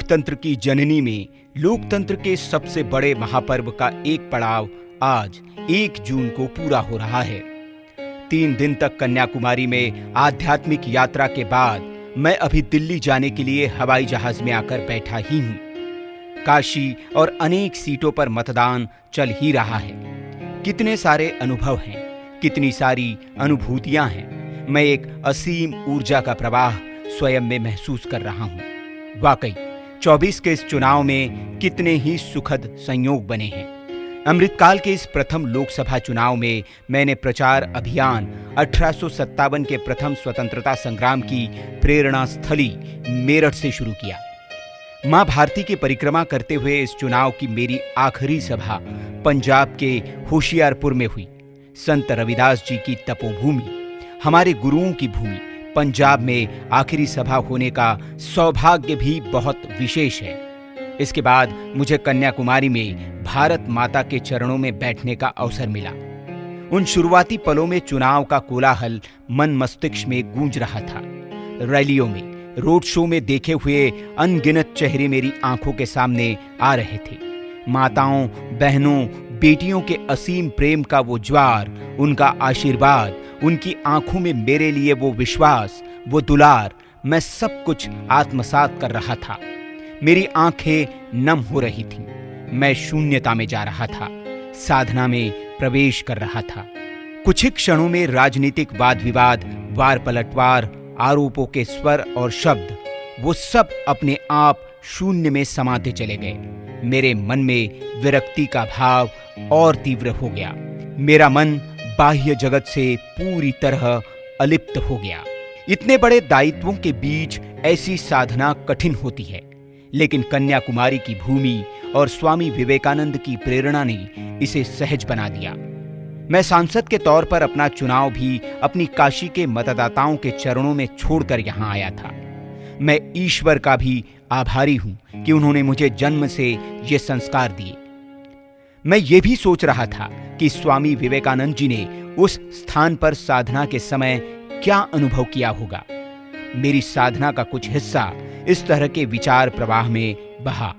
लोकतंत्र की जननी में लोकतंत्र के सबसे बड़े महापर्व का एक पड़ाव आज 1 जून को पूरा हो रहा है। 3 दिन तक कन्याकुमारी में आध्यात्मिक यात्रा के बाद मैं अभी दिल्ली जाने के लिए हवाई जहाज में आकर बैठा ही हूँ। काशी और अनेक सीटों पर मतदान चल ही रहा है। कितने सारे अनुभव हैं, कितनी सारी अनुभूतियां हैं। मैं एक असीम ऊर्जा का प्रवाह स्वयं में महसूस कर रहा हूँ। वाकई 24 के इस चुनाव में कितने ही सुखद संयोग बने हैं। अमृतकाल के इस प्रथम लोकसभा चुनाव में मैंने प्रचार अभियान 1857 के प्रथम स्वतंत्रता संग्राम की प्रेरणा स्थली मेरठ से शुरू किया। मां भारती की परिक्रमा करते हुए इस चुनाव की मेरी आखिरी सभा पंजाब के होशियारपुर में हुई। संत रविदास जी की तपोभूमि, हमारे गुरुओं की भूमि पंजाब में आखिरी सभा होने का सौभाग्य भी बहुत विशेष है। इसके बाद मुझे कन्याकुमारी में भारत माता के चरणों में बैठने का अवसर मिला। उन शुरुआती पलों में चुनाव का कोलाहल मन मस्तिष्क में गूंज रहा था। रैलियों में, रोड शो में देखे हुए अनगिनत चेहरे मेरी आंखों के सामने आ रहे थे। माताओं, बहनों, बेटियों के असीम प्रेम का वो ज्वार, उनका आशीर्वाद, उनकी आंखों में मेरे लिए वो विश्वास, वो दुलार, मैं सब कुछ आत्मसात कर रहा था। मेरी आंखें नम हो रही थीं। मैं शून्यता में जा रहा था, साधना में प्रवेश कर रहा था। कुछ ही क्षणों में राजनीतिक वाद विवाद, वार पलटवार, आरोपों के स्वर और शब्द, वो सब अपने आप शून्य में समाते चले गए। मेरे मन में विरक्ति का भाव और तीव्र हो गया। मेरा मन बाह्य जगत से पूरी तरह अलिप्त हो गया। इतने बड़े दायित्वों के बीच ऐसी साधना कठिन होती है, लेकिन कन्याकुमारी की भूमि और स्वामी विवेकानंद की प्रेरणा ने इसे सहज बना दिया। मैं सांसद के तौर पर अपना चुनाव भी अपनी काशी के मतदाताओं के चरणों में छोड़कर यहाँ आया था। मैं ईश्वर का भी आभारी हूं कि उन्होंने मुझे जन्म से ये संस्कार दिए। मैं ये भी सोच रहा था कि स्वामी विवेकानंद जी ने उस स्थान पर साधना के समय क्या अनुभव किया होगा। मेरी साधना का कुछ हिस्सा इस तरह के विचार प्रवाह में बहा।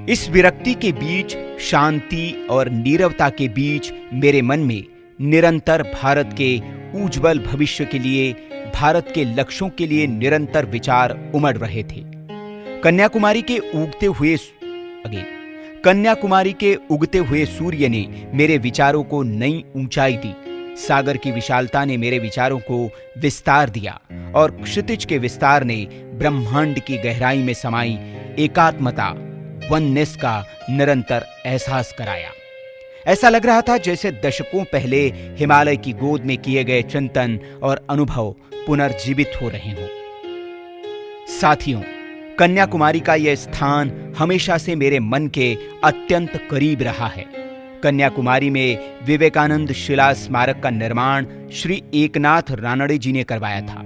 इस विरक्ति के बीच, शांति और नीरवता के बीच मेरे मन में निरंतर भारत के उज्जवल भविष्य के लिए, भारत के लक्ष्यों के लिए निरंतर विचार उमड़ रहे थे। कन्याकुमारी के उगते हुए सूर्य ने मेरे विचारों को नई ऊंचाई दी। सागर की विशालता ने मेरे विचारों को विस्तार दिया और क्षितिज के विस्तार ने ब्रह्मांड की गहराई में समाई एकात्मता, वननेस का निरंतर एहसास कराया। ऐसा लग रहा था जैसे दशकों पहले हिमालय की गोद में किए गए चिंतन और अनुभव पुनर्जीवित हो रहे हों। साथियों, कन्याकुमारी का यह स्थान हमेशा से मेरे मन के अत्यंत करीब रहा है। कन्याकुमारी में विवेकानंद शिला स्मारक का निर्माण श्री एकनाथ रानड़े जी ने करवाया था।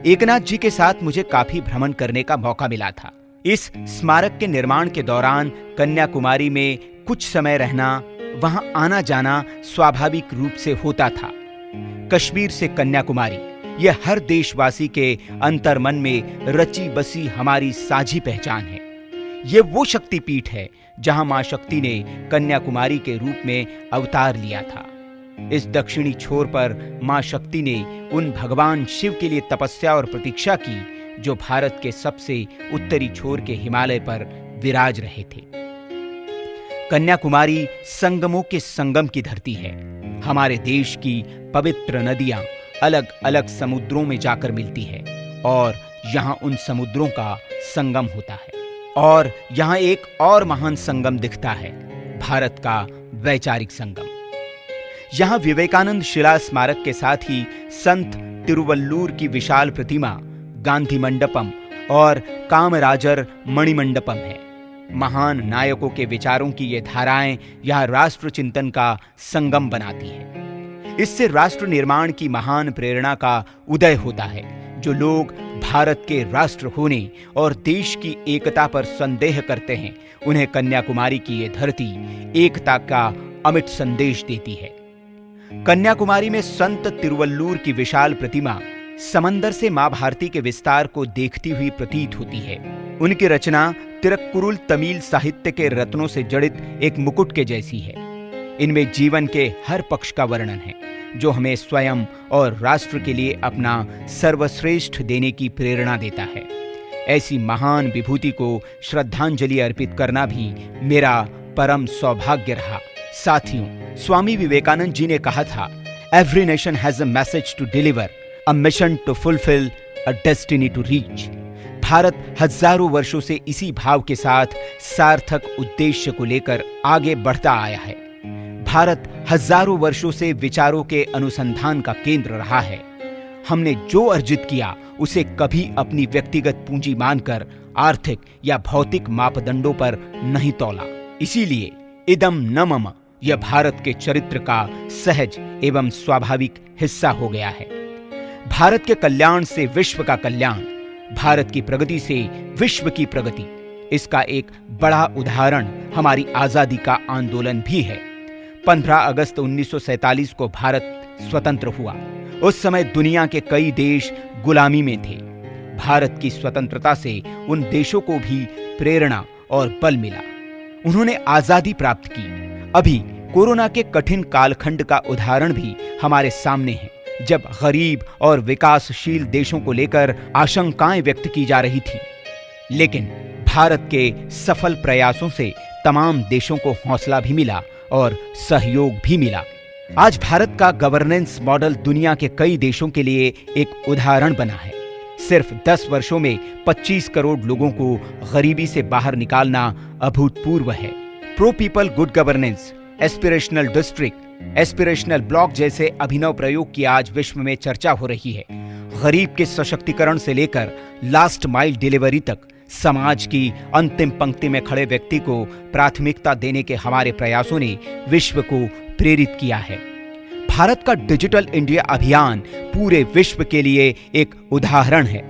एकनाथ जी के साथ मुझे काफी भ्रमण करने का मौका मिला था। इस स्मारक के निर्माण के दौरान कन्याकुमारी में कुछ समय रहना, वहां आना जाना स्वाभाविक रूप से होता था। कश्मीर से कन्याकुमारी, यह हर देशवासी के अंतर्मन में रची बसी हमारी साझी पहचान है। ये वो शक्तिपीठ है जहां मां शक्ति ने कन्याकुमारी के रूप में अवतार लिया था। इस दक्षिणी छोर पर मां शक्ति ने उन भगवान शिव के लिए तपस्या और प्रतीक्षा की जो भारत के सबसे उत्तरी छोर के हिमालय पर विराज रहे थे। कन्याकुमारी संगमों के संगम की धरती है। हमारे देश की पवित्र नदियां अलग अलग समुद्रों में जाकर मिलती है और यहाँ उन समुद्रों का संगम होता है। और यहाँ एक और महान संगम दिखता है, भारत का वैचारिक संगम। यहाँ विवेकानंद शिला स्मारक के साथ ही संत तिरुवल्लुर की विशाल प्रतिमा, गांधी मंडपम और कामराजर मणिमंडपम है। महान नायकों के विचारों की ये धाराएं यहाँ राष्ट्र चिंतन का संगम बनाती है। इससे राष्ट्र निर्माण की महान प्रेरणा का उदय होता है। जो लोग भारत के राष्ट्र होने और देश की एकता पर संदेह करते हैं, उन्हें कन्याकुमारी की ये धरती एकता का अमिट संदेश देती है। कन्याकुमारी में संत तिरुवल्लुर की विशाल प्रतिमा समंदर से मां भारती के विस्तार को देखती हुई प्रतीत होती है। उनकी रचना तिरुक्कुरुल तमिल साहित्य के रत्नों से जड़ित एक मुकुट के जैसी है। इनमें जीवन के हर पक्ष का वर्णन है, जो हमें स्वयं और राष्ट्र के लिए अपना सर्वश्रेष्ठ देने की प्रेरणा देता है। ऐसी महान विभूति को श्रद्धांजलि अर्पित करना भी मेरा परम सौभाग्य रहा। साथियों, स्वामी विवेकानंद जी ने कहा था, every nation has a message to deliver, a mission to fulfil, a destiny to reach. Bharat हजारों वर्षों से इसी भाव के साथ सार्थक उद्देश्य को लेकर आगे बढ़ता आया है। भारत हजारों वर्षों से विचारों के अनुसंधान का केंद्र रहा है। हमने जो अर्जित किया उसे कभी अपनी व्यक्तिगत पूंजी मानकर आर्थिक या भौतिक मापदंडों पर नहीं तौला। इसीलिए इदम न मम यह भारत के चरित्र का सहज एवं स्वाभाविक हिस्सा हो गया है। भारत के कल्याण से विश्व का कल्याण, भारत की प्रगति से विश्व की प्रगति, इसका एक बड़ा उदाहरण हमारी आजादी का आंदोलन भी है। 15 अगस्त 1947 को भारत स्वतंत्र हुआ। उस समय दुनिया के कई देश गुलामी में थे। भारत की स्वतंत्रता से उन देशों को भी प्रेरणा और बल मिला। उन्होंने आजादी प्राप्त की। अभी कोरोना के कठिन कालखंड का उदाहरण भी हमारे सामने है, जब गरीब और विकासशील देशों को लेकर आशंकाएं व्यक्त की जा रही थी। लेकिन भारत के सफल प्रयासों से तमाम देशों को हौसला भी मिला और सहयोग भी मिला। आज भारत का गवर्नेंस मॉडल दुनिया के कई देशों के लिए एक उदाहरण बना है। सिर्फ 10 वर्षों में 25 करोड़ लोगों को गरीबी से बाहर निकालना अभूतपूर्व है। Pro people good governance, aspirational district, aspirational block जैसे अभिनव प्रयोग की आज विश्व में चर्चा हो रही है। गरीब के सशक्तिकरण से लेकर लास्ट माइल डिलीवरी तक समाज की अंतिम पंक्ति में खड़े व्यक्ति को प्राथमिकता देने के हमारे प्रयासों ने विश्व को प्रेरित किया है। भारत का डिजिटल इंडिया अभियान पूरे विश्व के लिए एक उदाहरण है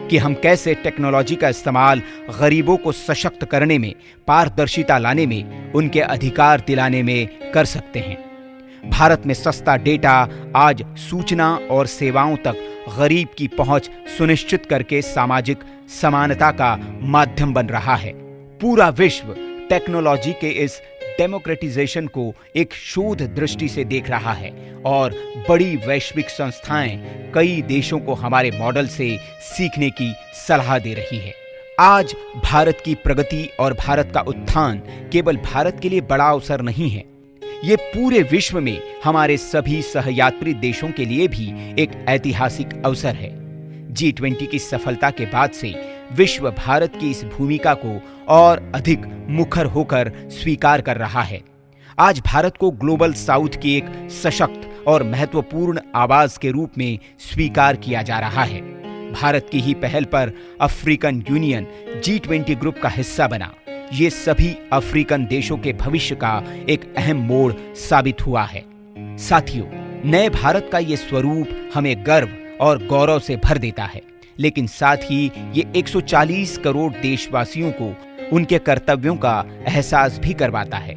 कि हम कैसे टेक्नोलॉजी का इस्तेमाल गरीबों को सशक्त करने में, पारदर्शिता लाने में, उनके अधिकार दिलाने में कर सकते हैं। भारत में सस्ता डेटा आज सूचना और सेवाओं तक गरीब की पहुंच सुनिश्चित करके सामाजिक समानता का माध्यम बन रहा है। पूरा विश्व टेक्नोलॉजी के इस डेमोक्रेटाइजेशन को एक शोध दृष्टि से देख रहा है और बड़ी वैश्विक संस्थाएं कई देशों को हमारे मॉडल से सीखने की सलाह दे रही है। आज भारत की प्रगति और भारत का उत्थान केवल भारत के लिए बड़ा अवसर नहीं है, ये पूरे विश्व में हमारे सभी सहयात्री देशों के लिए भी एक ऐतिहासिक अवसर है। G20 की सफलता के बाद से विश्व भारत की इस भूमिका को और अधिक मुखर होकर स्वीकार कर रहा है। आज भारत को ग्लोबल साउथ की एक सशक्त और महत्वपूर्ण आवाज के रूप में स्वीकार किया जा रहा है। भारत की ही पहल पर अफ्रीकन यूनियन G20 ग्रुप का हिस्सा बना। ये सभी अफ्रीकन देशों के भविष्य का एक अहम मोड़ साबित हुआ है। साथियों, नए भारत का ये स्वरूप हमें गर्व और गौरव से भर देता है, लेकिन साथ ही ये 140 करोड़ देशवासियों को उनके कर्तव्यों का एहसास भी करवाता है।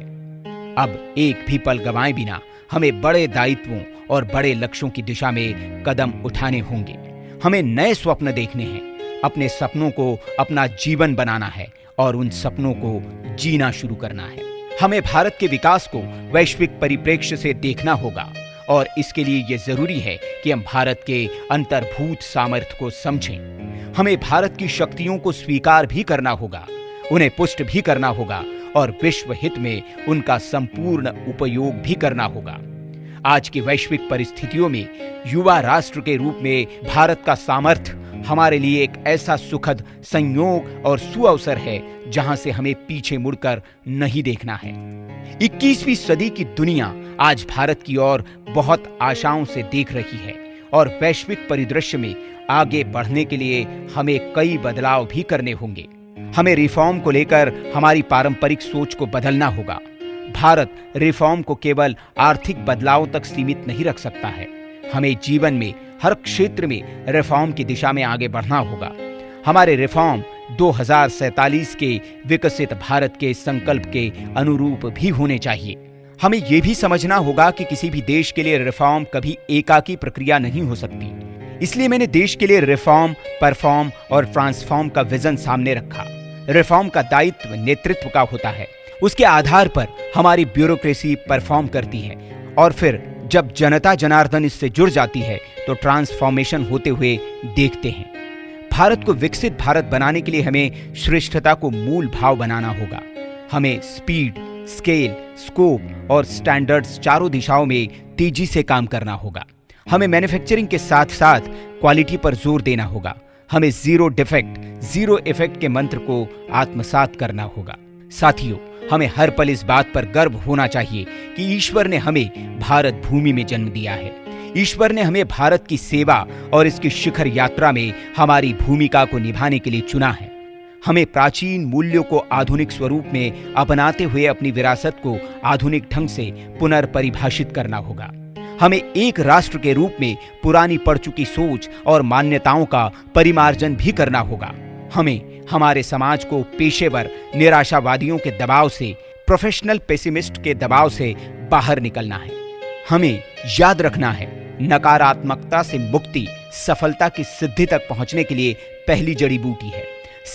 अब एक भी पल गंवाए बिना हमें बड़े दायित्वों और बड़े लक्ष्यों की दिशा में कदम उठाने होंगे। हमें नए स्वप्न देखने हैं, अपने सपनों को अपना जीवन बनाना है और उन सपनों को जीना शुरू करना है। हमें भारत के विकास को वैश्विक परिप्रेक्ष्य से देखना होगा और इसके लिए ये जरूरी है कि हम भारत के अंतर्भूत सामर्थ्य को समझें। हमें भारत की शक्तियों को स्वीकार भी करना होगा, उन्हें पुष्ट भी करना होगा और विश्व हित में उनका संपूर्ण उपयोग भी करना होगा। आज की वैश्विक परिस्थितियों में युवा राष्ट्र के रूप में भारत का सामर्थ्य हमारे लिए एक ऐसा सुखद संयोग और सुअवसर है जहां से हमें पीछे मुड़कर नहीं देखना है। 21वीं सदी की दुनिया आज भारत की ओर बहुत आशाओं से देख रही है और वैश्विक परिदृश्य में आगे बढ़ने के लिए हमें कई बदलाव भी करने होंगे। हमें रिफॉर्म को लेकर हमारी पारंपरिक सोच को बदलना होगा। भारत रिफॉर्म को केवल आर्थिक बदलाव तक सीमित नहीं रख सकता है। हमें जीवन में हर क्षेत्र में रिफॉर्म की दिशा में आगे बढ़ना होगा। हमारे रिफॉर्म 2047 के विकसित भारत के संकल्प के अनुरूप भी होने चाहिए। हमें यह भी समझना होगा कि किसी भी देश के लिए रिफॉर्म कभी एकाकी प्रक्रिया नहीं हो सकती। इसलिए मैंने देश के लिए रिफॉर्म, परफॉर्म और ट्रांसफॉर्म का विजन सामने रखा। रिफॉर्म का दायित्व नेतृत्व का होता है। उसके आधार पर हमारी ब्यूरोक्रेसी परफॉर्म करती है और फिर जब जनता जनार्दन इससे जुड़ जाती है तो ट्रांसफॉर्मेशन होते हुए देखते हैं। भारत को विकसित भारत बनाने के लिए हमें श्रेष्ठता को मूल भाव बनाना होगा। हमें स्पीड, स्केल, स्कोप और स्टैंडर्ड्स चारों दिशाओं में तेजी से काम करना होगा। हमें मैन्युफैक्चरिंग के साथ साथ क्वालिटी पर जोर देना होगा। हमें जीरो डिफेक्ट, जीरो इफेक्ट के मंत्र को आत्मसात करना होगा। साथियों, हमें हर पल इस बात पर गर्व होना चाहिए कि ईश्वर ने हमें भारत भूमि में जन्म दिया है। ईश्वर ने हमें भारत की सेवा और इसकी शिखर यात्रा में हमारी भूमिका को निभाने के लिए चुना है। हमें प्राचीन मूल्यों को आधुनिक स्वरूप में अपनाते हुए अपनी विरासत को आधुनिक ढंग से पुनर्परिभाषित करना होगा। हमें एक राष्ट्र के रूप में पुरानी पड़ चुकी सोच और मान्यताओं का परिमार्जन भी करना होगा। हमें हमारे समाज को पेशेवर निराशावादियों के दबाव से, प्रोफेशनल पेसिमिस्ट के दबाव से बाहर निकलना है। हमें याद रखना है, नकारात्मकता से मुक्ति सफलता की सिद्धि तक पहुंचने के लिए पहली जड़ी बूटी है।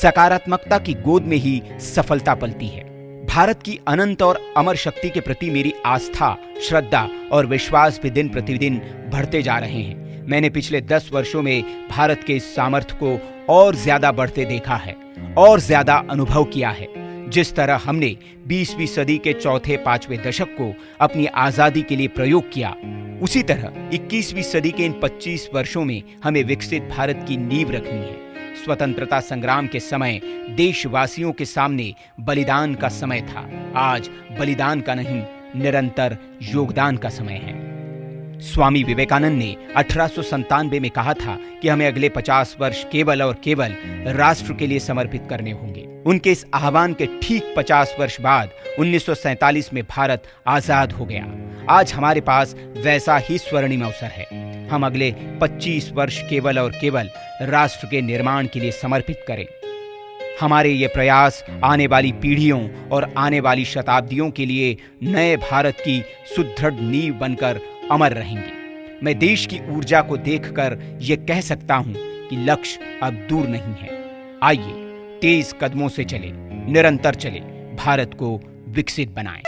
सकारात्मकता की गोद में ही सफलता पलती है। भारत की अनंत और अमर शक्ति के प्रति मेरी आस्था, श्रद्धा और विश्वास भी दिन प्रतिदिन बढ़ते जा रहे हैं। मैंने पिछले 10 वर्षों में भारत के इस सामर्थ्य को और ज्यादा बढ़ते देखा है और ज्यादा अनुभव किया है। जिस तरह हमने 20वीं सदी के चौथे 5वें दशक को अपनी आजादी के लिए प्रयोग किया, उसी तरह 21वीं सदी के इन 25 वर्षों में हमें विकसित भारत की नींव रखनी है। स्वतंत्रता संग्राम के समय देशवासियों के सामने बलिदान का समय था। आज बलिदान का नहीं, निरंतर योगदान का समय है। स्वामी विवेकानंद ने 1897 में कहा था कि हमें अगले 50 वर्ष केवल और केवल राष्ट्र के लिए समर्पित करने होंगे। उनके इस आह्वान के ठीक 50 वर्ष बाद 1947 में भारत आजाद हो गया। आज हमारे पास वैसा ही स्वर्णिम अवसर है। हम अगले 25 वर्ष केवल और केवल राष्ट्र के निर्माण के लिए समर्पित करें। हमारे ये प्रयास आने वाली पीढ़ियों और आने वाली शताब्दियों के लिए नए भारत की सुदृढ़ नींव बनकर अमर रहेंगे। मैं देश की ऊर्जा को देखकर ये कह सकता हूं कि लक्ष्य अब दूर नहीं है। आइए तेज कदमों से चले, निरंतर चले, भारत को विकसित बनाएं।